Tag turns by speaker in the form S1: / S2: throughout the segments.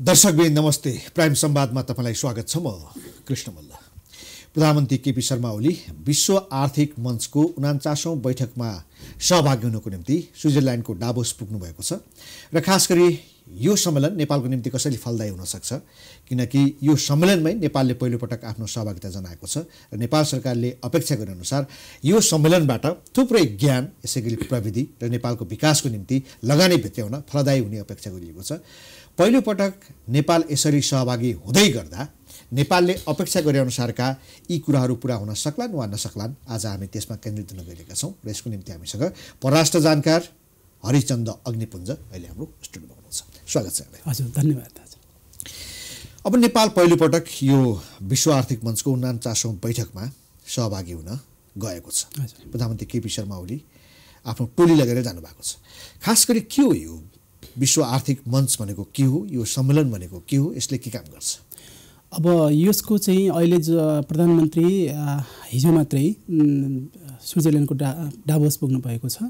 S1: दर्शकवृन्द नमस्ते। प्राइम संवादमा तपाईलाई स्वागत छ। म कृष्ण मल्ल। प्रधानमन्त्री केपी शर्मा ओली विश्व आर्थिक मञ्चको 49औं बैठकमा सहभागी हुनको निम्ति स्विजरल्यान्डको डाभोस पुग्नु भएको छ र खास गरी यो सम्मेलन नेपालको निम्ति कसरी फलदायी हुन सक्छ, किनकि यो सम्मेलनमै नेपालले पहिलो पटक आफ्नो सहभागिता जनाएको छ र नेपाल सरकारले अपेक्षा गरे अनुसार यो सम्मेलनबाट थुप्रै ज्ञान, यसैगरी प्रविधि र नेपालको विकासको निम्ति लगानी भित्र्याउन फलदायी हुने अपेक्षा गरिएको छ। पहिलो पटक नेपाल यसरी सहभागी हुँदै गर्दा नेपालले अपेक्षा गरे अनुसारका यी कुराहरू पूरा हुन सक्लान् वा नसक्लान्, आज हामी त्यसमा केन्द्रित हुन गएका छौँ र यसको निम्ति हामीसँग परराष्ट्र जानकार हरिचन्द्र अग्निपुञ्ज अहिले हाम्रो स्टुडियोमा हुनुहुन्छ। स्वागत छ।
S2: हजुर, धन्यवाद।
S1: अब नेपाल पहिलो पटक यो विश्व आर्थिक मञ्चको 49औं बैठकमा सहभागी हुन गएको छ। प्रधानमन्त्री केपी शर्मा ओली आफ्नो टोली लगेर जानुभएको छ। खास गरी के हो यो विश्व आर्थिक मञ्च भनेको, के हो यो सम्मेलन भनेको, के हो, यसले के काम गर्छ?
S2: अब यसको चाहिँ अहिले जो प्रधानमन्त्री हिजो मात्रै स्विजरल्यान्डको डाभोस पुग्नु भएको छ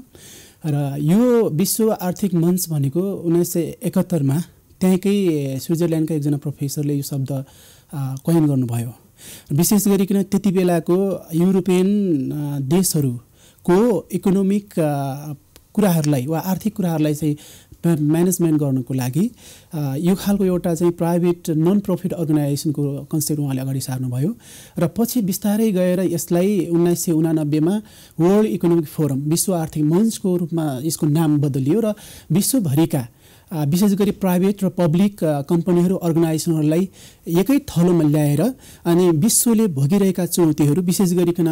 S2: र यो विश्व आर्थिक मञ्च भनेको 1971 मा त्यहीँकै स्विजरल्यान्डका एकजना प्रोफेसरले यो शब्द कोइन गर्नुभयो। विशेष गरिकन त्यति बेलाको युरोपियन देशहरूको इकोनोमिक कुराहरूलाई वा आर्थिक कुराहरूलाई चाहिँ म्यानेजमेन्ट गर्नको लागि यो खालको एउटा चाहिँ प्राइभेट नन प्रफिट अर्गनाइजेसनको कन्सेप्ट उहाँले अगाडि सार्नुभयो र पछि बिस्तारै गएर यसलाई 1989 मा वर्ल्ड इकोनोमिक फोरम विश्व आर्थिक मञ्चको रूपमा यसको नाम बदलियो र विश्वभरिका विशेष गरी प्राइभेट र पब्लिक कम्पनीहरू, अर्गनाइजेसनहरूलाई एकै थलोमा ल्याएर अनि विश्वले भोगिरहेका चुनौतीहरू, विशेष गरिकन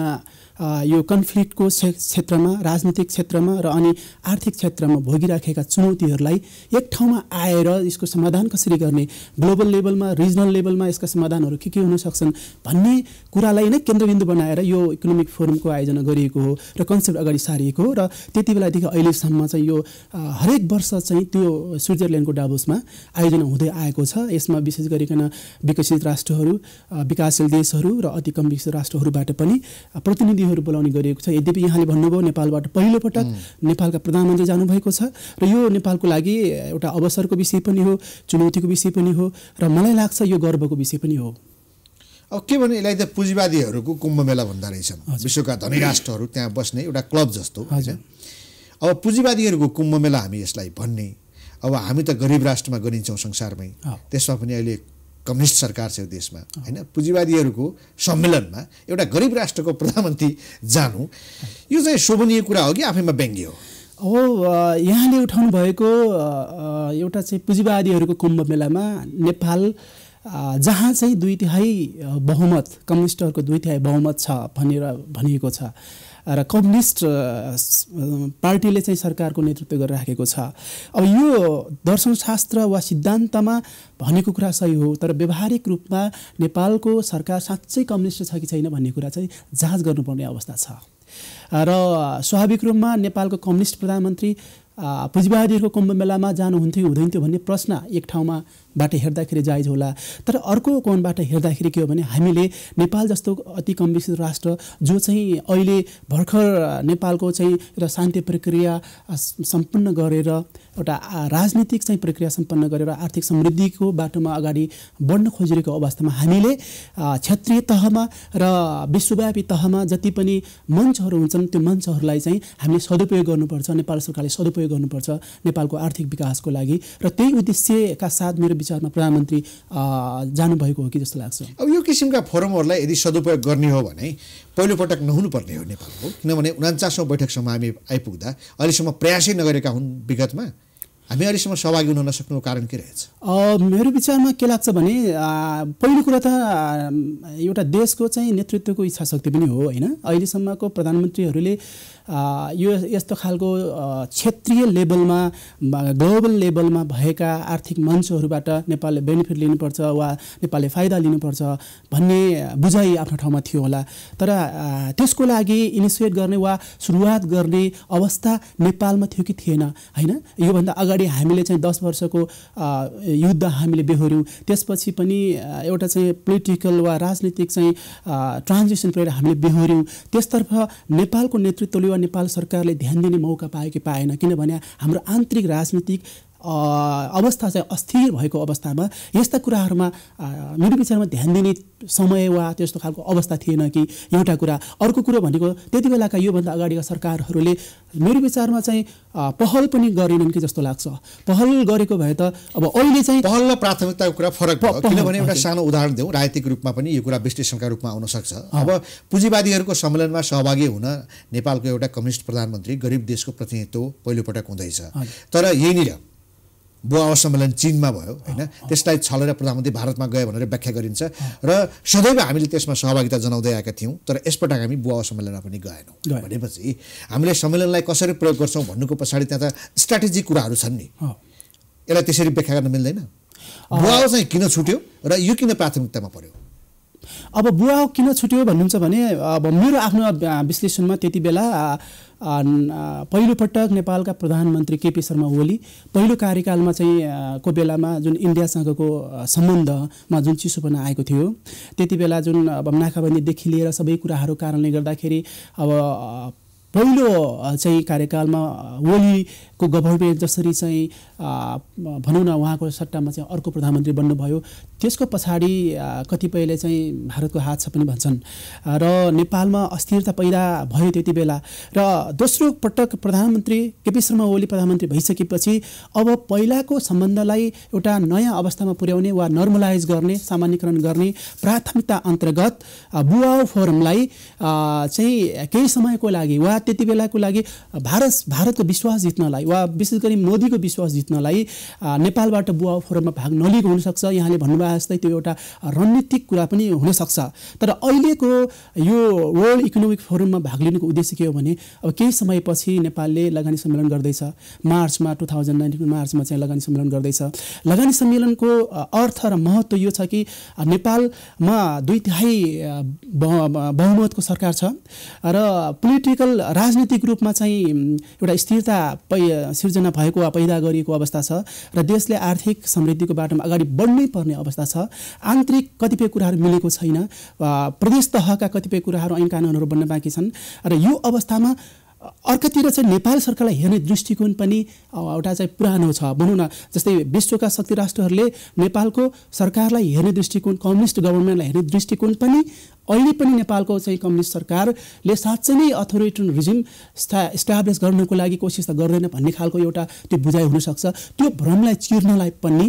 S2: यो कन्फ्लिक्टको क्षेत्रमा, राजनीतिक क्षेत्रमा र अनि आर्थिक क्षेत्रमा भोगिराखेका चुनौतीहरूलाई एक ठाउँमा आएर यसको समाधान कसरी गर्ने, ग्लोबल लेभलमा, रिजनल लेभलमा यसका समाधानहरू के हुन सक्छन् भन्ने कुरालाई नै केन्द्रबिन्दु बनाएर यो इकोनोमिक फोरमको आयोजना गरिएको हो र कन्सेप्ट अगाडि सारिएको हो। र त्यति बेलादेखि अहिलेसम्म चाहिँ यो हरेक वर्ष चाहिँ त्यो स्विजरल्यान्डको डाभोसमा आयोजना हुँदै आएको छ। यसमा विशेष गरिकन विकसित राष्ट्रहरू, विकासशील देशहरू र अति कम विकसित राष्ट्रहरूबाट पनि प्रतिनिधिहरू बोलाउने गरिएको छ। यद्यपि यहाँले भन्नुभयो नेपालबाट पहिलो पटक नेपालका प्रधानमन्त्री जानुभएको छ र यो नेपालको लागि एउटा अवसरको विषय पनि हो, चुनौतीको विषय पनि हो र मलाई लाग्छ यो गर्वको विषय पनि हो।
S1: अब के भने यसलाई त पुँजीवादीहरूको कुम्भ मेला भन्दा रहेछन्। विश्वका धनी राष्ट्रहरू त्यहाँ बस्ने एउटा क्लब जस्तो। अब पुँजीवादीहरूको कुम्भ मेला हामी यसलाई भन्ने, अब हामी त गरिब राष्ट्रमा गरिन्छौँ संसारमै, त्यसमा पनि अहिले कम्युनिस्ट सरकार छ यो देशमा, हैन? पुँजीवादीहरूको सम्मेलनमा एउटा गरिब राष्ट्रको प्रधानमन्त्री जानु यो चाहिँ शोभनीय कुरा हो कि आफैमा व्यङ्ग्य हो?
S2: अब यहाँले उठाउनु भएको एउटा चाहिँ पुँजीवादीहरूको कुम्भ मेलामा नेपाल जहाँ चाहिँ 2/3 बहुमत, कम्युनिस्टहरूको 2/3 बहुमत छ भनेर भनिएको छ र कम्युनिस्ट पार्टीले चाहिँ सरकारको नेतृत्व गरिराखेको छ। अब यो दर्शनशास्त्र वा सिद्धान्तमा भनेको कुरा सही हो, तर व्यावहारिक रूपमा नेपालको सरकार साँच्चै कम्युनिस्ट छ कि छैन भन्ने कुरा चाहिँ जाँच गर्नुपर्ने अवस्था छ र स्वाभाविक रूपमा नेपालको कम्युनिस्ट प्रधानमन्त्री पुँजीवादीहरूको कुम्भ मेलामा जानुहुन्थ्यो हुँदैनथ्यो भन्ने प्रश्न एक ठाउँमाबाट हेर्दाखेरि जायज होला। तर अर्को कोणबाट हेर्दाखेरि के हो भने हामीले नेपाल जस्तो अति कम विकसित राष्ट्र जो चाहिँ अहिले भर्खर नेपालको चाहिँ एउटा शान्ति प्रक्रिया सम्पन्न गरेर एउटा राजनीतिक चाहिँ प्रक्रिया सम्पन्न गरेर आर्थिक समृद्धिको बाटोमा अगाडि बढ्न खोजिरहेको अवस्थामा हामीले क्षेत्रीय तहमा र विश्वव्यापी तहमा जति पनि मञ्चहरू हुन्छन् त्यो मञ्चहरूलाई चाहिँ हामीले सदुपयोग गर्नुपर्छ। नेपाल सरकारले सदुपयोग गर्नुपर्छ नेपालको आर्थिक विकासको लागि र त्यही उद्देश्यका साथ मेरो विचारमा प्रधानमन्त्री जानुभएको हो कि जस्तो लाग्छ।
S1: अब यो किसिमका फोरमहरूलाई यदि सदुपयोग गर्ने हो भने पहिलो पटक नहुनुपर्ने हो नेपालको, किनभने 49औं बैठकसम्म हामी आइपुग्दा अहिलेसम्म प्रयासै नगरेका हुन्। विगतमा हामी अहिलेसम्म सहभागी हुन नसक्नुको कारण के रहेछ?
S2: मेरो विचारमा के लाग्छ भने पहिलो कुरा त एउटा देशको चाहिँ नेतृत्वको इच्छा शक्ति पनि हो, होइन? अहिलेसम्मको प्रधानमन्त्रीहरूले यो यस्तो खालको क्षेत्रीय लेभलमा, ग्लोबल लेभलमा भएका आर्थिक मञ्चहरूबाट नेपालले बेनिफिट लिनुपर्छ वा नेपालले फाइदा लिनुपर्छ भन्ने बुझाइ आफ्नो ठाउँमा थियो होला, तर त्यसको लागि इनिसिएट गर्ने वा सुरुवात गर्ने अवस्था नेपालमा थियो कि थिएन, होइन? योभन्दा अगाडि हामीले चाहिँ 10 वर्षको युद्ध हामीले बेहोर्यौँ, त्यसपछि पनि एउटा चाहिँ पोलिटिकल वा राजनीतिक चाहिँ ट्रान्जिसन पिरियड हामीले बेहोर्यौँ। त्यसतर्फ नेपालको नेतृत्वले वा नेपाल सरकारले ध्यान दिने मौका पायो कि पाएन, किनभने हाम्रो आन्तरिक राजनीतिक अवस्था चाहिँ अस्थिर भएको अवस्थामा यस्ता कुराहरूमा मेरो विचारमा ध्यान दिने समय वा त्यस्तो खालको अवस्था थिएन कि एउटा कुरा। अर्को कुरो भनेको त्यति बेलाका योभन्दा अगाडिका सरकारहरूले मेरो विचारमा चाहिँ पहल पनि गरेनन् कि जस्तो लाग्छ। पहल गरेको भए त अब अहिले चाहिँ
S1: पहल र प्राथमिकताको कुरा फरक भयो। किनभने एउटा सानो उदाहरण दिउँ, राजनीतिक रूपमा पनि यो कुरा विश्लेषणका रूपमा आउन सक्छ। अब पुँजीवादीहरूको सम्मेलनमा सहभागी हुन नेपालको एउटा कम्युनिस्ट प्रधानमन्त्री गरिब देशको प्रतिनिधित्व पहिलोपटक हुँदैछ। तर यहीँनिर बुवा सम्मेलन चीनमा भयो होइन, त्यसलाई छलेर प्रधानमन्त्री भारतमा गए भनेर व्याख्या गरिन्छ र सदैव हामीले त्यसमा सहभागिता जनाउँदै आएका थियौँ। तर यसपटक हामी बुवा सम्मेलनमा पनि गएनौँ भनेपछि हामीले सम्मेलनलाई कसरी प्रयोग गर्छौँ भन्नुको पछाडि त्यहाँ त स्ट्राटेजिक कुराहरू छन् नि, यसलाई त्यसरी व्याख्या गर्न मिल्दैन। बुवा चाहिँ किन छुट्यो र यो किन प्राथमिकतामा पर्यो?
S2: अब बुवा किन छुट्यो भन्नुहुन्छ भने अब मेरो आफ्नो विश्लेषणमा त्यति बेला पहिलोपटक नेपालका प्रधानमन्त्री केपी शर्मा ओली पहिलो कार्यकालमा चाहिँ को बेलामा जुन इन्डियासँगको सम्बन्धमा जुन चिसोपना आएको थियो, त्यति बेला जुन अब नाकाबन्दीदेखि लिएर सबै कुराहरू कारणले गर्दाखेरि अब पहिलो चाहिँ कार्यकालमा ओलीको गभर्नमेन्ट जसरी चाहिँ भनौँ न उहाँको सट्टामा चाहिँ अर्को प्रधानमन्त्री बन्नुभयो, त्यसको पछाडि कतिपयले चाहिँ भारतको हात छ पनि भन्छन् र नेपालमा अस्थिरता पैदा भयो त्यति बेला। र दोस्रो पटक प्रधानमन्त्री केपी शर्मा ओली प्रधानमन्त्री भइसकेपछि अब पहिलाको सम्बन्धलाई एउटा नयाँ अवस्थामा पुर्याउने वा नर्मलाइज गर्ने, सामान्यकरण गर्ने प्राथमिकता अन्तर्गत बुवा फोरमलाई चाहिँ केही समयको लागि वा त्यति बेलाको लागि भारतको विश्वास जित्नलाई वा विशेष गरी मोदीको विश्वास जित्नलाई नेपालबाट बुवा फोरममा भाग नलिएको हुनसक्छ। यहाँले भन्नुभयो जस्तै त्यो एउटा रणनीतिक कुरा पनि हुनसक्छ। तर अहिलेको यो वर्ल्ड इकोनोमिक फोरममा भाग लिनुको उद्देश्य के हो भने अब केही समयपछि नेपालले लगानी सम्मेलन गर्दैछ। मार्चमा 2019 मार्चमा चाहिँ लगानी सम्मेलन गर्दैछ। लगानी सम्मेलनको अर्थ र महत्त्व यो छ कि नेपालमा 2/3 बहुमतको सरकार छ र पोलिटिकल राजनीतिक रूपमा चाहिँ एउटा स्थिरता सिर्जना भएको वा पैदा गरिएको अवस्था छ र देशले आर्थिक समृद्धिको बाटोमा अगाडि बढ्नै पर्ने अवस्था छ। आन्तरिक कतिपय कुराहरू मिलेको छैन, प्रदेश तहका कतिपय कुराहरू ऐन कानुनहरू बन्न बाँकी छन् र यो अवस्थामा अर्कातिर चाहिँ नेपाल सरकारलाई हेर्ने दृष्टिकोण पनि एउटा चाहिँ पुरानो छ भनौँ न। जस्तै विश्वका शक्ति राष्ट्रहरूले नेपालको सरकारलाई हेर्ने दृष्टिकोण, कम्युनिस्ट गभर्नमेन्टलाई हेर्ने दृष्टिकोण पनि अहिले पनि नेपालको चाहिँ कम्युनिस्ट सरकारले साँच्चै नै अथोरिटेरियन रिजिम इस्टाब्लिस गर्नको लागि कोसिस त गर्दैन भन्ने खालको एउटा त्यो बुझाइ हुनसक्छ। त्यो भ्रमलाई चिर्नलाई पनि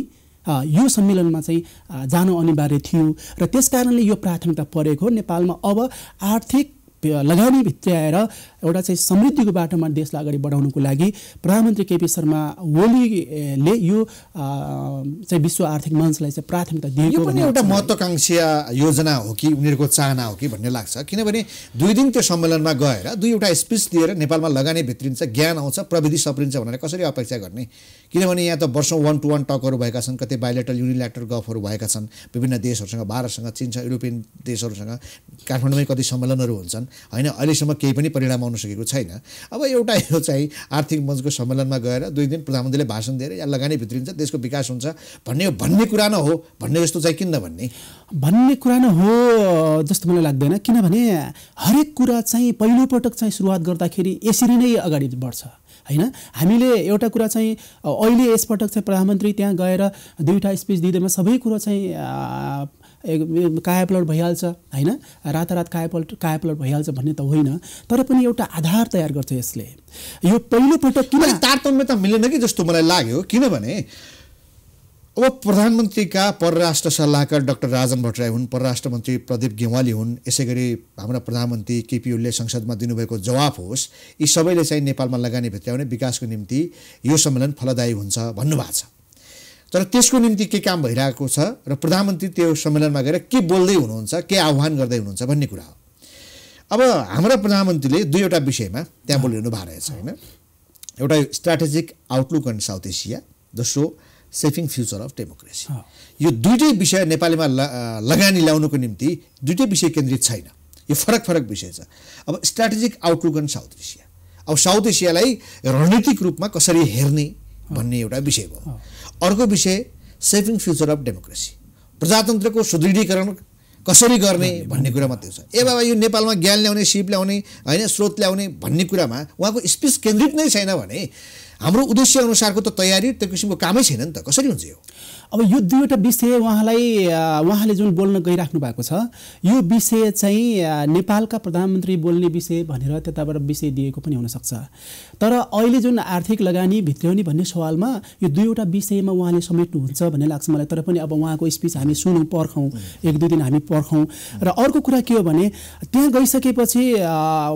S2: यो सम्मेलनमा चाहिँ जानु अनिवार्य थियो र त्यसकारणले यो प्राथमिकता परेको नेपालमा अब आर्थिक लगानी भित्र्याएर एउटा चाहिँ समृद्धिको बाटोमा देशलाई अगाडि बढाउनको लागि प्रधानमन्त्री केपी शर्मा ओलीले यो चाहिँ विश्व आर्थिक मञ्चलाई चाहिँ प्राथमिकता दिएको
S1: पनि एउटा महत्त्वाकांक्षी योजना हो कि उनीहरूको चाहना हो कि भन्ने लाग्छ। किनभने 2 दिन त्यो सम्मेलनमा गएर 2वटा स्पिच दिएर नेपालमा लगानी भित्रिन्छ, ज्ञान आउँछ, प्रविधि सप्रिन्छ भनेर कसरी अपेक्षा गर्ने? किनभने यहाँ त वर्षौँ 1-to-1 टकहरू भएका छन्, कतै बाइलेटरल युनिल्याटरल गफहरू भएका छन् विभिन्न देशहरूसँग, भारतसँग, चीनसँग, युरोपियन देशहरूसँग। काठमाडौँमै कति सम्मेलनहरू हुन्छन् होइन, अहिलेसम्म केही पनि परिणाम आउन सकेको छैन। अब एउटा यो चाहिँ आर्थिक मञ्चको सम्मेलनमा गएर 2 दिन प्रधानमन्त्रीले भाषण दिएर या लगानी भित्रिन्छ, देशको विकास हुन्छ भन्ने कुरा न हो भन्ने जस्तो चाहिँ किन भन्ने
S2: कुरा न हो जस्तो मलाई लाग्दैन। किनभने हरेक कुरा चाहिँ पहिलोपटक चाहिँ सुरुवात गर्दाखेरि यसरी नै अगाडि बढ्छ होइन। हामीले एउटा कुरा चाहिँ अहिले यसपटक चाहिँ प्रधानमन्त्री त्यहाँ गएर 2वटा स्पिच दिँदैमा सबै कुरो चाहिँ कायापलट भइहाल्छ होइन, रातारात कायापलट भइहाल्छ भन्ने त होइन। तर पनि एउटा आधार तयार गर्छ यसले। यो पहिलोपटक किन
S1: तारतम्यता मिलेन कि जस्तो मलाई लाग्यो। किनभने अब प्रधानमन्त्रीका परराष्ट्र सल्लाहकार डाक्टर राजन भट्टराई हुन्, परराष्ट्र मन्त्री प्रदीप गेवाली हुन्, यसै गरी हाम्रा प्रधानमन्त्री केपी ओलीले संसदमा दिनुभएको जवाफ होस्, यी सबैले चाहिँ नेपालमा लगानी भित्र्याउने विकासको निम्ति यो सम्मेलन फलदायी हुन्छ भन्नुभएको छ। तर त्यसको निम्ति के काम भइरहेको छ र प्रधानमन्त्री त्यो सम्मेलनमा गएर के बोल्दै हुनुहुन्छ, के आह्वान गर्दै हुनुहुन्छ भन्ने कुरा हो। अब हाम्रा प्रधानमन्त्रीले 2वटा विषयमा त्यहाँ बोलिरहनु भएको रहेछ होइन। एउटा strategic outlook on South Asia, दोस्रो सेभिङ फ्युचर अफ डेमोक्रेसी। यो 2टै विषय नेपालीमा लगानी ल्याउनुको निम्ति 2टै विषय केन्द्रित छैन, यो फरक विषय छ। अब strategic outlook on South Asia, अब साउथ एसियालाई रणनीतिक रूपमा कसरी हेर्ने भन्ने एउटा विषय भयो। अर्को विषय सेभिङ फ्युचर अफ डेमोक्रेसी, प्रजातन्त्रको सुदृढीकरण कसरी गर्ने भन्ने कुरा मात्रै छ। ए बाबा यो नेपालमा ज्ञान ल्याउने, सिप ल्याउने होइन, स्रोत ल्याउने भन्ने कुरामा उहाँको स्पिच केन्द्रित नै छैन भने हाम्रो उद्देश्य अनुसारको त तयारी त्यो किसिमको कामै छैन नि त, कसरी हुन्छ यो?
S2: अब यो दुईवटा विषय उहाँले जुन बोल्न गइराख्नु भएको छ, यो विषय चाहिँ नेपालका प्रधानमन्त्री बोल्ने विषय भनेर त्यताबाट विषय दिएको पनि हुनसक्छ। तर अहिले जुन आर्थिक लगानी भित्र्याउने भन्ने सवालमा यो दुईवटा विषयमा उहाँले समेट्नुहुन्छ भन्ने लाग्छ मलाई। तर पनि अब उहाँको स्पिच हामी सुनौँ, पर्खौँ, 1-2 दिन हामी पर्खौँ। र अर्को कुरा के हो भने त्यहाँ गइसकेपछि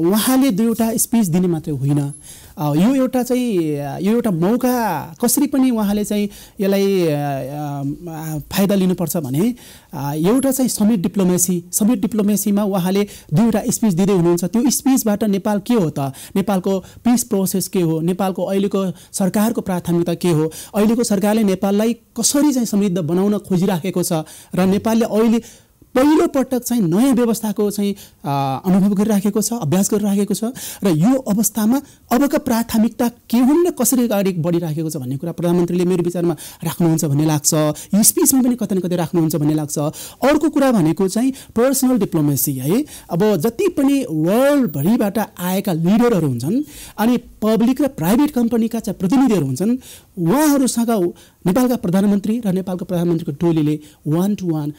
S2: उहाँले दुईवटा स्पिच दिने मात्रै होइन, यो एउटा मौका कसरी पनि उहाँले चाहिँ यसलाई फाइदा लिनुपर्छ भने एउटा चाहिँ समिट डिप्लोमेसीमा उहाँले दुईवटा स्पिच दिँदै हुनुहुन्छ। त्यो स्पिचबाट नेपाल के हो त, नेपालको पिस प्रोसेस के हो, नेपालको अहिलेको सरकारको प्राथमिकता के हो, अहिलेको सरकारले नेपाललाई कसरी चाहिँ समृद्ध बनाउन खोजिराखेको छ र नेपालले अहिले पहिलो पटक चाहिँ नयाँ व्यवस्थाको चाहिँ अनुभव गरिराखेको छ, अभ्यास गरिराखेको छ। र यो अवस्थामा अबका प्राथमिकता के हुन् र कसरी अगाडि बढिराखेको छ भन्ने कुरा प्रधानमन्त्रीले मेरो विचारमा राख्नुहुन्छ भन्ने लाग्छ। यो स्पिचमा पनि कतै न कतै राख्नुहुन्छ भन्ने लाग्छ। अर्को कुरा भनेको चाहिँ पर्सनल डिप्लोमेसी है। अब जति पनि वर्ल्डभरिबाट आएका लिडरहरू हुन्छन् अनि पब्लिक र प्राइभेट कम्पनीका चाहिँ प्रतिनिधिहरू हुन्छन्, उहाँहरूसँग नेपालका प्रधानमन्त्री र नेपालको प्रधानमन्त्रीको टोलीले 1-to-1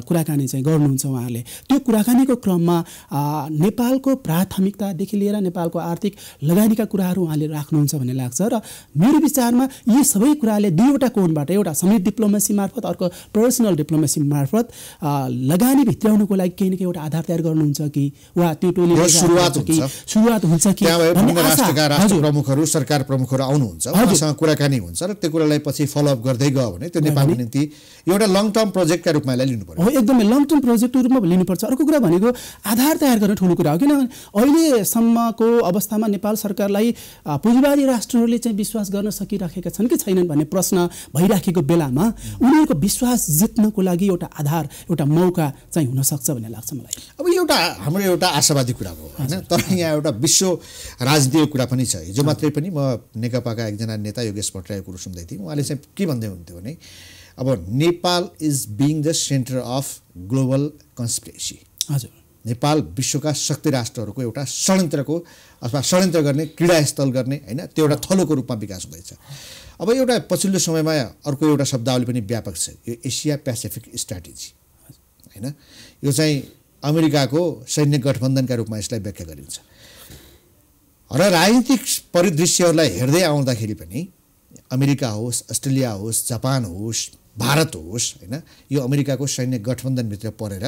S2: कुराकानी चाहिँ गर्नुहुन्छ। उहाँले त्यो कुराकानीको क्रममा नेपालको प्राथमिकतादेखि लिएर नेपालको आर्थिक लगानीका कुराहरू उहाँले राख्नुहुन्छ भन्ने लाग्छ। र मेरो विचारमा यी सबै कुराले दुईवटा कोणबाट, एउटा समिट डिप्लोमेसी मार्फत, अर्को पर्सनल डिप्लोमेसी मार्फत लगानी भित्र्याउनुको लागि केही न केही एउटा आधार तयार गर्नुहुन्छ कि वा त्यो टोलीले सुरुवात हुन्छ कि
S1: राष्ट्र प्रमुखहरू, सरकार प्रमुखहरू आउनुहुन्छ, उहाँसँग कुराकानी हुन्छ र त्यो कुरालाई पछि फलोअप गर्दै गयो भने त्यो नेपालको निम्ति एउटा लङ टर्म प्रोजेक्टका रूपमा लिनु पर्यो।
S2: हो, एकदमै लङ टर्म प्रोजेक्टको रूपमा लिनुपर्छ। अर्को कुरा भनेको आधार तयार गर्ने ठुलो कुरा हो, किनभने अहिलेसम्मको अवस्थामा नेपाल सरकारलाई पुँजीवादी राष्ट्रहरूले चाहिँ विश्वास गर्न सकिराखेका छन् कि छैनन् भन्ने प्रश्न भइराखेको बेलामा उनीहरूको विश्वास जित्नको लागि एउटा आधार, एउटा मौका चाहिँ हुनसक्छ भन्ने लाग्छ मलाई।
S1: अब हाम्रो एउटा आशावादी कुरा हो होइन, तर यहाँ एउटा विश्व राजनीतिको कुरा पनि छ। हिजो मात्रै पनि म नेकपाका एकजना नेता योगेश भट्टराईको कुरो सुन्दै थिएँ। उहाँले चाहिँ के भन्दै हुन्थ्यो भने अब Nepal is being the centre of global conspiracy.
S2: हजुर,
S1: नेपाल विश्वका शक्ति राष्ट्रहरूको एउटा षड्यन्त्रको अथवा षड्यन्त्र गर्ने, क्रीडास्थल गर्ने होइन, त्यो एउटा थलोको रूपमा विकास हुँदैछ। अब एउटा पछिल्लो समयमा अर्को एउटा शब्दावली पनि व्यापक छ, यो एसिया पेसिफिक स्ट्राटेजी होइन। यो चाहिँ अमेरिकाको सैन्य गठबन्धनका रूपमा यसलाई व्याख्या गरिन्छ। र राजनीतिक परिदृश्यहरूलाई हेर्दै आउँदाखेरि पनि अमेरिका होस्, अस्ट्रेलिया होस्, जापान होस्, भारत होस् होइन, यो अमेरिकाको सैन्य गठबन्धनभित्र परेर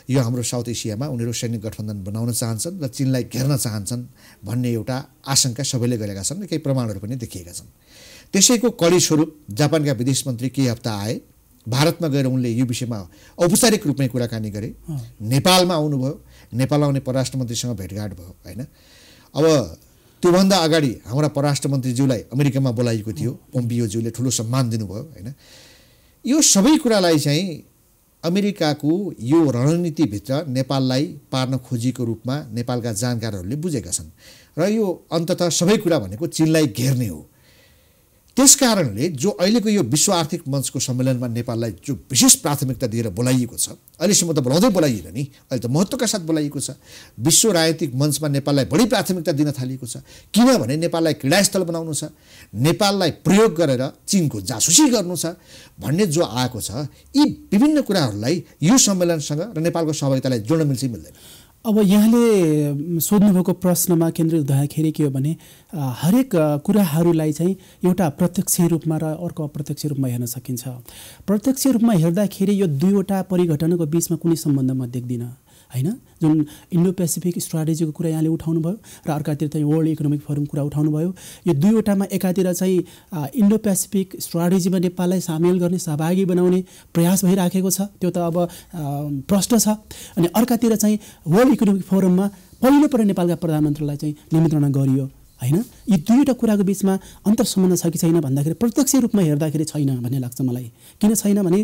S1: यो हाम्रो साउथ एसियामा उनीहरू सैन्य गठबन्धन बनाउन चाहन्छन् र चीनलाई घेर्न चाहन्छन् भन्ने एउटा आशंका सबैले गरेका छन् र केही प्रमाणहरू पनि देखिएका छन्। त्यसैको कडी स्वरूप जापानका विदेश मन्त्री केही हप्ता आए, भारतमा गएर उनले यो विषयमा औपचारिक रूपमै कुराकानी गरे। नेपालमा आउनुभयो, नेपाल आउने परराष्ट्र मन्त्रीसँग भेटघाट भयो होइन। अब त्योभन्दा अगाडि हाम्रा परराष्ट्र मन्त्रीज्यूलाई अमेरिकामा बोलाइएको थियो, पोम्पियोज्यूले ठुलो सम्मान दिनुभयो होइन। यो सबै कुरालाई चाहिँ अमेरिकाको यो रणनीतिभित्र नेपाललाई पार्न खोजिएको रूपमा नेपालका जानकारहरूले बुझेका छन् र यो अन्ततः सबै कुरा भनेको चीनलाई घेर्ने हो। त्यसकारणले जो अहिलेको यो विश्व आर्थिक मञ्चको सम्मेलनमा नेपाललाई जो विशेष प्राथमिकता दिएर बोलाइएको छ, अहिलेसम्म त बोलाउँदै बोलाइएन नि, अहिले त महत्त्वका साथ बोलाइएको छ। विश्व राजनीतिक मञ्चमा नेपाललाई बढी प्राथमिकता दिन थालिएको छ, किनभने नेपाललाई क्रीडास्थल बनाउनु छ, नेपाललाई प्रयोग गरेर चीनको जासुसी गर्नु छ भन्ने जो आएको छ, यी विभिन्न कुराहरूलाई यो सम्मेलनसँग र नेपालको सहभागितालाई जोड्न मिल्छ मिल्दैन?
S2: अब यहाँले सोध्नुभएको प्रश्नमा केन्द्रित हुँदाखेरि के हो भने हरेक कुराहरूलाई चाहिँ एउटा प्रत्यक्ष रूपमा र अर्को अप्रत्यक्ष रूपमा हेर्न सकिन्छ। प्रत्यक्ष रूपमा हेर्दाखेरि यो दुईवटा परिघटनाको बिचमा कुनै सम्बन्ध म देख्दिनँ होइन। जुन इन्डो पेसिफिक स्ट्राटेजीको कुरा यहाँले उठाउनु भयो र अर्कातिर चाहिँ वर्ल्ड इकोनोमिक फोरम कुरा उठाउनु भयो। यो दुईवटामा एकातिर चाहिँ इन्डो पेसिफिक स्ट्राटेजीमा नेपाललाई सामेल गर्ने, सहभागी बनाउने प्रयास भइराखेको छ, त्यो त अब प्रश्न छ। अनि अर्कातिर चाहिँ वर्ल्ड इकोनोमिक फोरममा पहिलोपल्ट नेपालका प्रधानमन्त्रीलाई चाहिँ निमन्त्रणा गरियो होइन। यी दुईवटा कुराको बिचमा अन्तर्सम्बन्ध छ कि छैन भन्दाखेरि प्रत्यक्ष रूपमा हेर्दाखेरि छैन भन्ने लाग्छ मलाई। किन छैन भने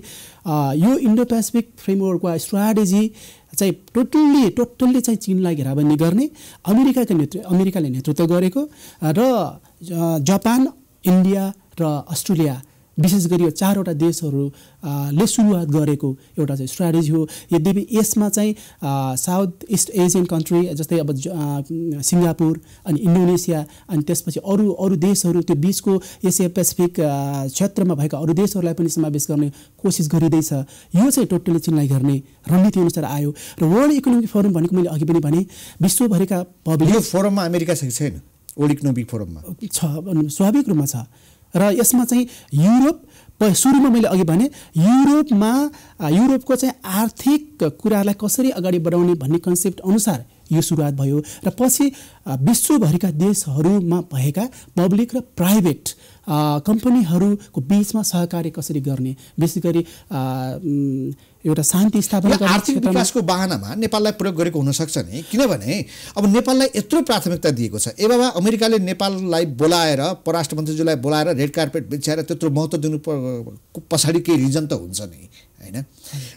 S2: यो इन्डो पेसिफिक फ्रेमवर्क वा स्ट्राटेजी चाहिँ टोटल्ली चाहिँ चीनलाई घेराबन्दी गर्ने अमेरिकाले नेतृत्व गरेको र जापान, इन्डिया र अस्ट्रेलिया विशेष गरी यो 4वटा देशहरूले सुरुवात गरेको एउटा चाहिँ स्ट्राटेजी हो। यद्यपि यसमा चाहिँ साउथ इस्ट एसियन कन्ट्री जस्तै अब सिङ्गापुर अनि इन्डोनेसिया अनि त्यसपछि अरू देशहरू त्यो बिचको एसिया पेसिफिक क्षेत्रमा भएका अरू देशहरूलाई पनि समावेश गर्ने कोसिस गरिँदैछ। यो चाहिँ टोटली चीनलाई गर्ने रणनीति अनुसार आयो। र वर्ल्ड इकोनोमिक फोरम भनेको मैले अघि पनि भने विश्वभरिका पब्लिक
S1: फोरममा अमेरिका छ कि छैन? वर्ल्ड इकोनोमिक फोरममा
S2: छ, स्वाभाविक रूपमा छ। र यसमा चाहिँ युरोप सुरुमा मैले अघि भने युरोपको चाहिँ आर्थिक कुरालाई कसरी अगाडि बढाउने भन्ने कन्सेप्ट अनुसार यो सुरुवात भयो र पछि विश्वभरिका देशहरूमा भएका पब्लिक र प्राइभेट कम्पनीहरूको बीचमा सहकार्य कसरी गर्ने, विशेष गरी एउटा शान्ति स्थापना गर्ने
S1: आर्थिक विकासको बहानामा नेपाललाई प्रयोग गरेको हुनसक्छ नि। किनभने अब नेपाललाई यत्रो प्राथमिकता दिएको छ। ए बाबा अमेरिकाले नेपाललाई बोलाएर परराष्ट्र मन्त्रीज्यूलाई बोलाएर रेड कार्पेट बिछाएर त्यत्रो महत्त्व दिनु पछाडि केही रिजन त हुन्छ नि, होइन?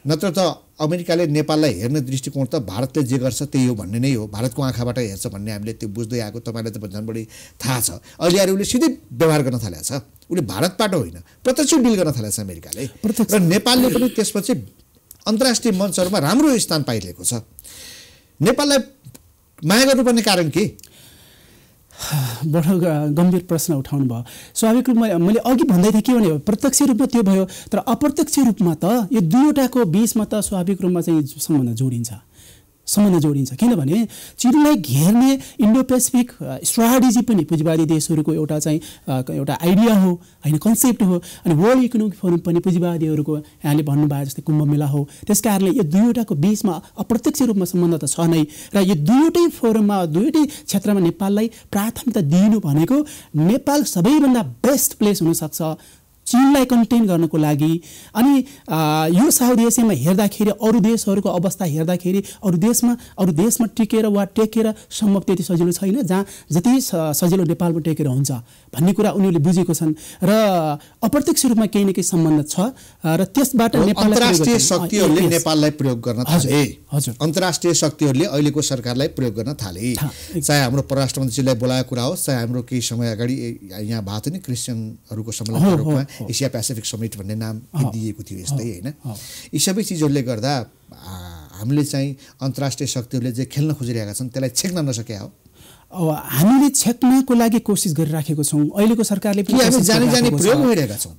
S1: नत्र त अमेरिकाले नेपाललाई हेर्ने दृष्टिकोण त भारतले जे गर्छ त्यही हो भन्ने नै हो, भारतको आँखाबाट हेर्छ भन्ने हामीले त्यो बुझ्दै आएको तपाईँलाई त झन् बढी थाहा छ। अहिले आएर उसले सिधै व्यवहार गर्न थालेको छ, उसले भारतबाट होइन प्रत्यक्ष डिल गर्न थालेको छ अमेरिकाले। र नेपालले पनि त्यसपछि अन्तर्राष्ट्रिय मञ्चहरूमा राम्रो स्थान पाइरहेको छ। नेपाललाई माया गर्नुपर्ने कारण के?
S2: बडो गम्भीर प्रश्न उठाउनु भयो। स्वाभाविक रूपमा मैले अघि भन्दै थिएँ के भने प्रत्यक्ष रूपमा त्यो भयो, तर अप्रत्यक्ष रूपमा त यो दुईवटाको बीचमा त स्वाभाविक रूपमा चाहिँ सम्बन्ध जोडिन्छ। किनभने चीनलाई घेर्ने इन्डो पेसिफिक स्ट्राटेजी पनि पुँजीवादी देशहरूको एउटा चाहिँ एउटा आइडिया हो, होइन, कन्सेप्ट हो। अनि वर्ल्ड इकोनोमिक फोरम पनि पुँजीवादीहरूको यहाँले भन्नुभयो जस्तै कुम्भ मेला हो। त्यस कारणले यो दुईवटाको बीचमा अप्रत्यक्ष रूपमा सम्बन्ध त छ नै। र यो दुईवटै फोरममा दुईवटै क्षेत्रमा नेपाललाई प्राथमिकता दिनु भनेको नेपाल सबैभन्दा बेस्ट प्लेस हुनसक्छ चीनलाई कन्टेन गर्नको लागि। अनि यो साउथ एसियामा हेर्दाखेरि अरू देशहरूको अवस्था हेर्दाखेरि अरू देशमा टिकेर वा टेकेर सम्भव त्यति सजिलो छैन जहाँ जति सजिलो नेपालमा टेकेर हुन्छ भन्ने कुरा उनीहरूले बुझेको छन्। र अप्रत्यक्ष रूपमा केही न केही सम्बन्ध छ र त्यसबाट
S1: अन्तर्राष्ट्रिय शक्तिहरूले नेपाललाई प्रयोग गर्न थाले। अन्तर्राष्ट्रिय शक्तिहरूले अहिलेको सरकारलाई प्रयोग गर्न थाले। चाहे हाम्रो परराष्ट्र मन्त्रीलाई बोलाएको कुरा होस्, चाहे हाम्रो केही समय अगाडि यहाँ भएको थियो नि क्रिस्चियनहरूको सम्मेलनको रूपमा एसिया पेसिफिक समिट भन्ने नाम दिएको थियो यस्तै, होइन? यी सबै चिजहरूले गर्दा हामीले चाहिँ अन्तर्राष्ट्रिय शक्तिहरूले जे खेल्न खोजिरहेका छन् त्यसलाई छेक्न नसके हो।
S2: अब हामीले छेक्नको लागि कोसिस गरिराखेको छौँ। अहिलेको सरकारले पनि
S1: जानी प्रयोग गरिरहेका छौँ।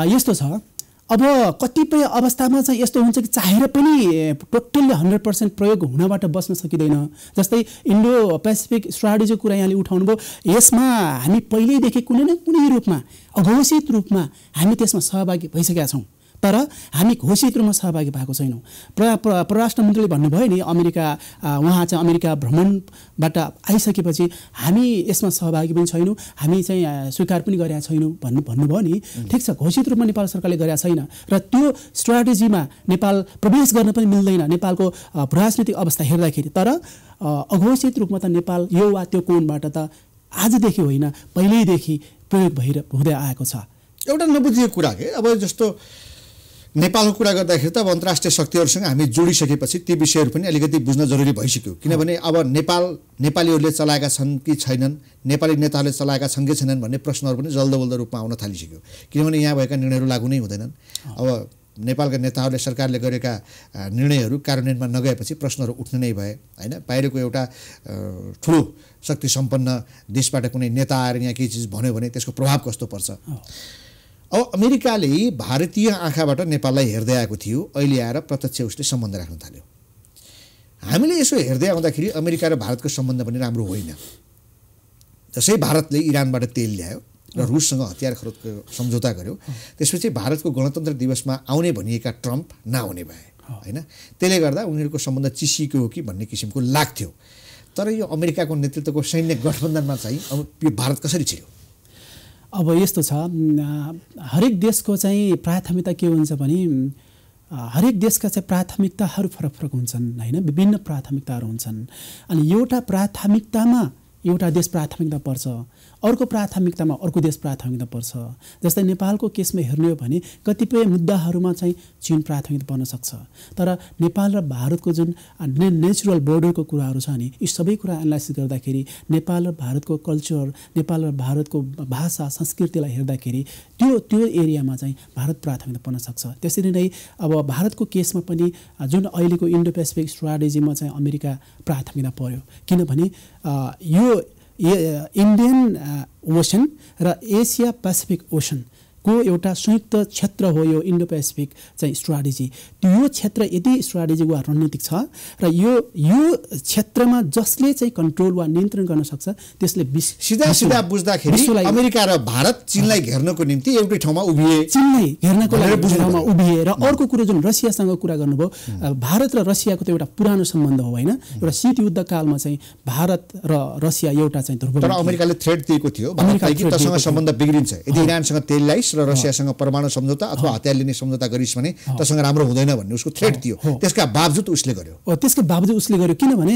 S2: यस्तो छ, अब कतिपय अवस्थामा चाहिँ यस्तो हुन्छ कि चाहेर पनि टोटल्ली 100% प्रयोग हुनबाट बस्न सकिँदैन। जस्तै इन्डो पेसिफिक स्ट्राटेजीको कुरा यहाँले उठाउनु भयो। यसमा हामी पहिल्यैदेखि कुनै न कुनै रूपमा अघोषित रूपमा हामी त्यसमा सहभागी भइसकेका छौँ, तर हामी घोषित रूपमा सहभागी भएको छैनौँ। परराष्ट्र मन्त्रीले भन्नुभयो नि उहाँ चाहिँ अमेरिका भ्रमणबाट आइसकेपछि हामी यसमा सहभागी पनि छैनौँ, हामी चाहिँ स्वीकार पनि गरेका छैनौँ भन्नुभयो नि। ठिक छ, घोषित रूपमा नेपाल सरकारले गरेका छैन र त्यो स्ट्राटेजीमा नेपाल प्रवेश गर्न पनि मिल्दैन नेपालको राजनीतिक अवस्था हेर्दाखेरि। तर अघोषित रूपमा त नेपाल यो वा त्यो कोणबाट त आजदेखि होइन पहिल्यैदेखि प्रयोग हुँदै आएको छ।
S1: एउटा नबुझिएको कुरा के, अब जस्तो नेपालको कुरा गर्दाखेरि त अब अन्तर्राष्ट्रिय शक्तिहरूसँग हामी जोडिसकेपछि ती विषयहरू पनि अलिकति बुझ्न जरुरी भइसक्यो। किनभने अब नेपालीहरूले चलाएका छन् कि छैनन्, नेपाली नेताहरूले चलाएका छन् कि छैनन् भन्ने प्रश्नहरू पनि जल्दोबल्दो रूपमा आउन थालिसक्यो। किनभने यहाँ भएका निर्णयहरू लागू नै हुँदैनन्। अब नेपालका नेताहरूले सरकारले गरेका निर्णयहरू कार्यान्वयनमा नगएपछि प्रश्नहरू उठ्न नै भए, होइन? बाहिरको एउटा ठुलो शक्ति सम्पन्न देशबाट कुनै नेता आएर यहाँ केही चिज भन्यो भने त्यसको प्रभाव कस्तो पर्छ? अब अमेरिकाले भारतीय आँखाबाट नेपाललाई हेर्दै आएको थियो, अहिले आएर प्रत्यक्ष उसले सम्बन्ध राख्न थाल्यो। हामीले यसो हेर्दै आउँदाखेरि अमेरिका र भारतको सम्बन्ध पनि राम्रो होइन। जसै भारतले इरानबाट तेल ल्यायो र रुससँग हतियार खरिदको सम्झौता गर्यो, त्यसपछि भारतको गणतन्त्र दिवसमा आउने भनिएका ट्रम्प नआउने भए, होइन? त्यसले गर्दा उनीहरूको सम्बन्ध चिसिएको हो कि भन्ने किसिमको लाग्थ्यो। तर यो अमेरिकाको नेतृत्वको सैन्य गठबन्धनमा चाहिँ अब यो भारत कसरी छिर्यो?
S2: अब यस्तो छ, हरेक देशको चाहिँ प्राथमिकता के हुन्छ भने हरेक देशका चाहिँ प्राथमिकताहरू फरक फरक हुन्छन्, होइन? विभिन्न प्राथमिकताहरू हुन्छन्। अनि एउटा प्राथमिकतामा एउटा देश प्राथमिकता पर्छ, अर्को प्राथमिकतामा अर्को देश प्राथमिकता पर्छ। जस्तै नेपालको केसमा हेर्ने हो भने कतिपय मुद्दाहरूमा चाहिँ चीन प्राथमिकता पर्न सक्छ, तर नेपाल र भारतको जुन नेचुरल बोर्डरको कुराहरू छ नि, यी सबै कुरा एनालाइसिस गर्दाखेरि नेपाल र भारतको कल्चर, नेपाल र भारतको भाषा संस्कृतिलाई हेर्दाखेरि त्यो एरियामा चाहिँ भारत प्राथमिकता पर्न सक्छ। त्यसरी नै अब भारतको केसमा पनि जुन अहिलेको इन्डो पेसिफिक स्ट्राटेजीमा चाहिँ अमेरिका प्राथमिकता पर्यो, किनभने यो इन्डियन ओसन र एसिया पेसिफिक ओसनको एउटा संयुक्त क्षेत्र हो यो इन्डो पेसिफिक चाहिँ स्ट्राटेजी। यो क्षेत्र यदि स्ट्राटेजिक वा रणनीतिक छ र यो क्षेत्रमा जसले चाहिँ कन्ट्रोल वा नियन्त्रण गर्न सक्छ त्यसले
S1: सिधा बुझ्दाखेरि अमेरिका र भारत चीनलाई घेर्नको निम्ति एउटै ठाउँमा उभिए,
S2: चीनलाई घेर्नको लागि ठाउँमा उभिए। र अर्को कुरो जुन रसियासँग कुरा गर्नुभयो, भारत र रसियाको त एउटा पुरानो सम्बन्ध हो होइन, एउटा शीत युद्ध कालमा चाहिँ भारत र रसिया एउटा चाहिँ ध्रुव।
S1: तर अमेरिकाले थ्रेट दिएको थियो कि तसँग सम्बन्ध बिग्रिन्छ यदि इरानसँग तेल ल्याइस् र रसियासँग परमाणु सम्झौता अथवा हतियार लिने सम्झौता गरिस् भने तसँग राम्रो हुँदैन भन्ने उसको थ्रेट थियो। त्यसका बावजुद उसले गर्यो किनभने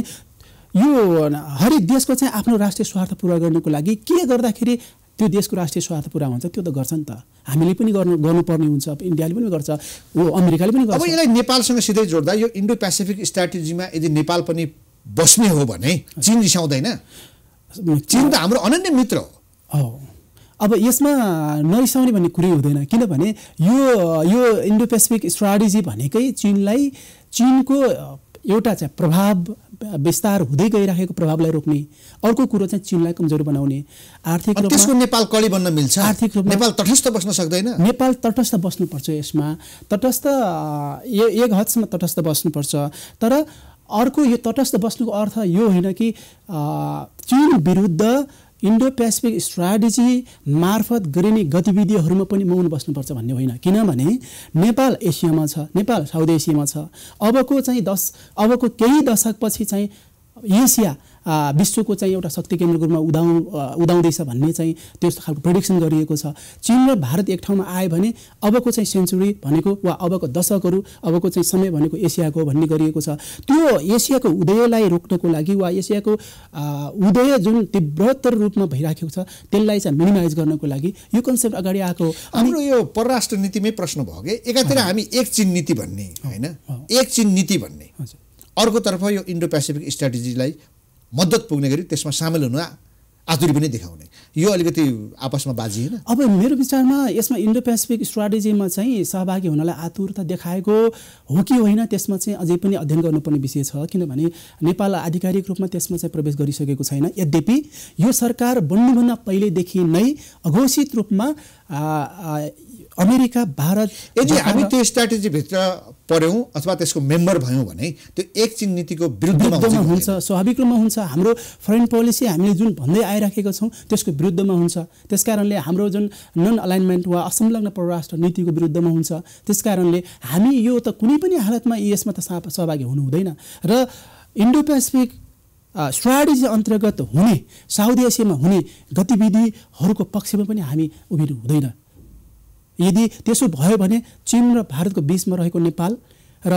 S1: यो हरेक देशको चाहिँ आफ्नो राष्ट्रिय स्वार्थ पूरा गर्नको लागि के गर्दाखेरि त्यो देशको राष्ट्रिय स्वार्थ पूरा हुन्छ त्यो त गर्छ नि त। हामीले पनि गर्नुपर्ने हुन्छ, इन्डियाले पनि गर्छ, अमेरिकाले पनि गर्छ। अब यसलाई नेपालसँग सिधै जोड्दा यो इन्डो पेसिफिक स्ट्राटेजीमा यदि नेपाल पनि बस्ने हो भने चीन रिसाउँदैन? चीन त हाम्रो अनन्य मित्र
S2: हो। अब यसमा नरिसाउने भन्ने कुरै हुँदैन, किनभने यो इन्डो पेसिफिक स्ट्राटेजी भनेकै चीनको एउटा चाहिँ प्रभाव विस्तार हुँदै गइरहेको प्रभावलाई रोक्ने, अर्को कुरो चाहिँ चीनलाई कमजोर बनाउने। आर्थिक रूपमा
S1: त्यसको नेपाल कडी बन्न मिल्छ?
S2: आर्थिक रूपमा
S1: नेपाल तटस्थ बस्न सक्दैन?
S2: नेपाल तटस्थ बस्नुपर्छ, यसमा तटस्थ एक हदसम्म तटस्थ बस्नुपर्छ। तर अर्को यो तटस्थ बस्नुको अर्थ यो होइन कि चीन विरुद्ध इन्डो पेसिफिक स्ट्राटेजी मार्फत गरिने गतिविधिहरूमा पनि मौन बस्नुपर्छ भन्ने होइन, किनभने नेपाल एसियामा छ, नेपाल साउथ एसियामा छ। अबको केही दशकपछि चाहिँ एसिया विश्वको चाहिँ एउटा शक्ति केन्द्रको रूपमा उदाउँदैछ भन्ने चाहिँ त्यस्तो खालको प्रेडिक्सन गरिएको छ। चीन र भारत एक ठाउँमा आयो भने अबको चाहिँ सेन्चुरी भनेको वा अबको दशकहरू, अबको चाहिँ समय भनेको एसियाको भन्ने गरिएको छ। त्यो एसियाको उदयलाई रोक्नको लागि वा एसियाको उदय जुन तीव्रतर रूपमा भइराखेको छ त्यसलाई चाहिँ मिनिमाइज गर्नको लागि यो कन्सेप्ट अगाडि आएको।
S1: हाम्रो यो परराष्ट्र नीतिमै प्रश्न भयो कि एकातिर हामी एक चीन नीति भन्ने होइन, एक चीन नीति भन्ने, अर्कोतर्फ यो इन्डो पेसिफिक स्ट्राटेजीलाई मद्दत पुग्ने गरी त्यसमा सामेल हुन आतुरी पनि देखाउने, यो अलिकति आपसमा बाजिएन?
S2: अब मेरो विचारमा यसमा इन्डो पेसिफिक स्ट्राटेजीमा चाहिँ सहभागी हुनलाई आतुरता देखाएको हो कि होइन त्यसमा चाहिँ अझै पनि अध्ययन गर्नुपर्ने विषय छ, किनभने नेपाल आधिकारिक रूपमा त्यसमा चाहिँ प्रवेश गरिसकेको छैन। यद्यपि यो सरकार बन्नुभन्दा पहिलेदेखि नै अघोषित रूपमा अमेरिका, भारत,
S1: यदि हामी त्यो स्ट्राटेजीभित्र पऱ्यौँ अथवा त्यसको मेम्बर भयौँ भने त्यो एक चीन नीतिको विरुद्धमा
S2: हुन्छ, स्वाभाविक रूपमा हुन्छ। हाम्रो फरेन पोलिसी हामीले जुन भन्दै आइराखेका छौँ त्यसको विरुद्धमा हुन्छ। त्यसकारणले हाम्रो जुन नन अलाइनमेन्ट वा असंलग्न परराष्ट्र नीतिको विरुद्धमा हुन्छ। त्यसकारणले हामी यो त कुनै पनि हालतमा यसमा त सहभागी हुनु हुँदैन। र इन्डो पेसिफिक स्ट्राटेजी अन्तर्गत हुने साउथ एसियामा हुने गतिविधिहरूको पक्षमा पनि हामी उभिनु हुँदैन। यदि त्यसो भयो भने चीन र भारतको बीचमा रहेको नेपाल र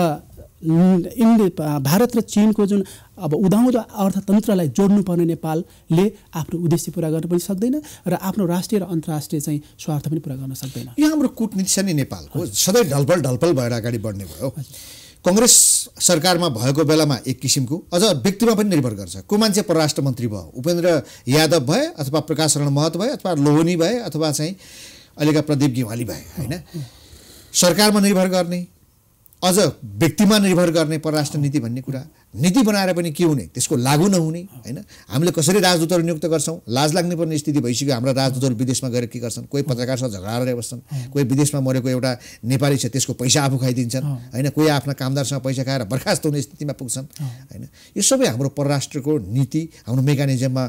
S2: भारत र चीनको जुन अब उदाउँदो अर्थतन्त्रलाई जोड्नुपर्ने नेपालले आफ्नो उद्देश्य पुरा गर्न पनि सक्दैन र आफ्नो राष्ट्रिय र अन्तर्राष्ट्रिय चाहिँ स्वार्थ पनि पुरा गर्न सक्दैन।
S1: यो हाम्रो कूटनीति छ नि नेपालको सधैँ ढलपल भएर अगाडि बढ्ने भयो। कांग्रेस सरकारमा भएको बेलामा एक किसिमको, अझ व्यक्तिमा पनि निर्भर गर्छ, को मान्छे परराष्ट्र मन्त्री भयो, उपेन्द्र यादव भए अथवा प्रकाश शरण महत भए अथवा लोहनी भए अथवा चाहिँ अहिलेका प्रदीप गेवाली भए होइन, सरकारमा निर्भर गर्ने अझ व्यक्तिमा निर्भर गर्ने परराष्ट्र नीति भन्ने कुरा, नीति बनाएर पनि के हुने त्यसको लागू नहुने होइन। हामीले कसरी राजदूतहरू नियुक्त गर्छौँ, लाज लाग्ने पर्ने स्थिति भइसक्यो। हाम्रा राजदूतहरू विदेशमा गएर के गर्छन्, कोही पत्रकारसँग झगडा बस्छन्, कोही विदेशमा मरेको एउटा नेपाली छ त्यसको पैसा आफू खाइदिन्छन् होइन, कोही आफ्ना कामदारसँग पैसा खाएर बर्खास्त हुने स्थितिमा पुग्छन् होइन। यो सबै हाम्रो परराष्ट्रको नीति, हाम्रो मेकानिजममा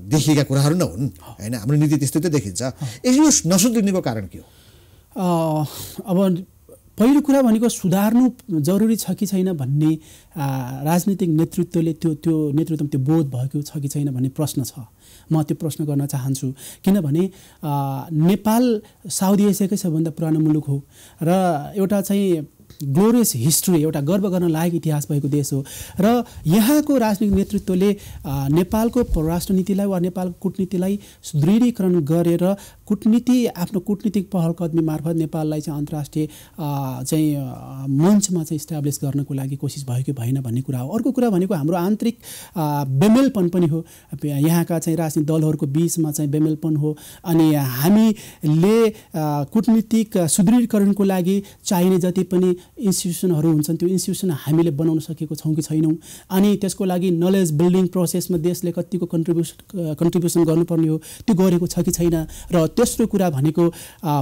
S1: देखिएका कुराहरू न हुन् होइन। हाम्रो नीति त्यस्तै त देखिन्छ। यो नसुध्रिनुको कारण के हो?
S2: अब पहिलो कुरा भनेको सुधार्नु जरुरी छ कि छैन भन्ने राजनीतिक नेतृत्वले त्यो नेतृत्वमा त्यो बोध भएको छ कि छैन भन्ने प्रश्न छ। म त्यो प्रश्न गर्न चाहन्छु, किनभने नेपाल साउथ एसियाकै सबभन्दा पुरानो मुलुक हो र एउटा चाहिँ ग्लोरियस हिस्ट्री, एउटा गर्व गर्न लायक इतिहास भएको देश हो र यहाँको राजनीतिक नेतृत्वले नेपालको परराष्ट्र नीतिलाई वा नेपालको कूटनीतिलाई सुदृढीकरण गरेर आफ्नो कूटनीतिक पहलकदमी मार्फत नेपाललाई चाहिँ अन्तर्राष्ट्रिय चाहिँ मञ्चमा चाहिँ इस्टाब्लिस गर्नको लागि कोसिस भयो कि भएन भन्ने कुरा हो। अर्को कुरा भनेको हाम्रो आन्तरिक बेमेलपन पनि हो, यहाँका चाहिँ राजनीतिक दलहरूको बिचमा चाहिँ बेमेलपन हो। अनि हामीले कूटनीतिक सुदृढीकरणको लागि चाहिने जति पनि इन्स्टिट्युसनहरू हुन्छन् त्यो इन्स्टिट्युसन हामीले बनाउन सकेको छौँ कि छैनौँ। अनि त्यसको लागि नलेज बिल्डिङ प्रोसेसमा देशले कतिको कन्ट्रिब्युसन गर्नुपर्ने हो त्यो गरेको छ कि छैन। र तेस्रो कुरा भनेको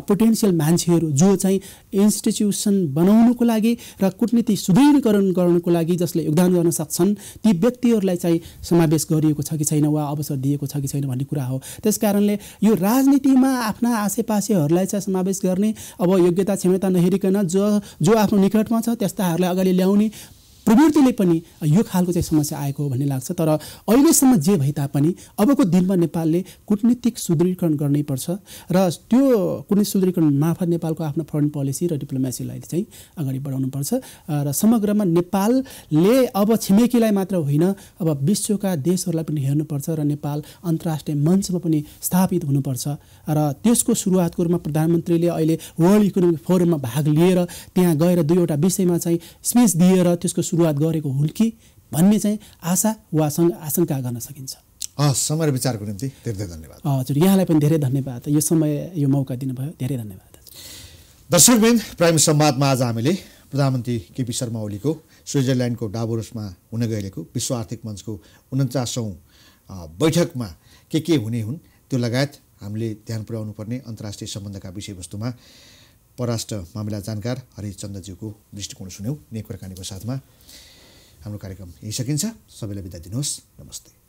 S2: पोटेन्सियल मान्छेहरू जो चाहिँ इन्स्टिट्युसन बनाउनुको लागि र कूटनीति सुदृढीकरण गर्नको लागि जसले योगदान गर्न सक्छन् ती व्यक्तिहरूलाई चाहिँ समावेश गरिएको छ कि छैन वा अवसर दिएको छ कि छैन भन्ने कुरा हो। त्यसकारणले यो राजनीतिमा आफ्ना आसेपासेहरूलाई चाहिँ समावेश गर्ने, अब योग्यता क्षमता नहेरिकन जो आफ्नो निकटमा छ त्यस्ताहरूलाई अगाडि ल्याउने प्रवृत्तिले पनि यो खालको चाहिँ समस्या आएको हो भन्ने लाग्छ। तर अहिलेसम्म जे भए तापनि अबको दिनमा नेपालले कूटनीतिक सुदृढीकरण गर्नैपर्छ र त्यो कूटनीतिक सुदृढीकरण मार्फत नेपालको आफ्नो फरेन पोलिसी र डिप्लोमेसीलाई चाहिँ अगाडि बढाउनुपर्छ। र समग्रमा नेपालले अब छिमेकीलाई मात्र होइन अब विश्वका देशहरूलाई पनि हेर्नुपर्छ र नेपाल अन्तर्राष्ट्रिय मञ्चमा पनि स्थापित हुनुपर्छ। र त्यसको सुरुवातको रूपमा प्रधानमन्त्रीले अहिले वर्ल्ड इकोनोमिक फोरममा भाग लिएर त्यहाँ गएर दुईवटा विषयमा चाहिँ स्पिच दिएर त्यसको सुरुवात गरेको हुन् कि भन्ने चाहिँ आशा वा आशंका गर्न सकिन्छ।
S1: समय र विचारको निम्ति धेरै धेरै धन्यवाद।
S2: हजुर, यहाँलाई पनि धेरै धन्यवाद। यो समय यो मौका दिनुभयो, धेरै धन्यवाद।
S1: दर्शकवृन्द, प्राइम संवादमा आज हामीले प्रधानमन्त्री केपी शर्मा ओलीको स्विजरल्यान्डको डाभोसमा हुन गइरहेको विश्व आर्थिक मञ्चको 49औं बैठकमा के हुने हुन् त्यो लगायत हामीले ध्यान पुर्याउनु पर्ने अन्तर्राष्ट्रिय सम्बन्धका विषयवस्तुमा परराष्ट्र मामिला जानकार हरिचन्द्रज्यूको दृष्टिकोण सुन्यौँ। नेक कुराकानीको साथमा हाम्रो कार्यक्रम यही सकिन्छ। सबैलाई बिदा दिनुहोस्। नमस्ते।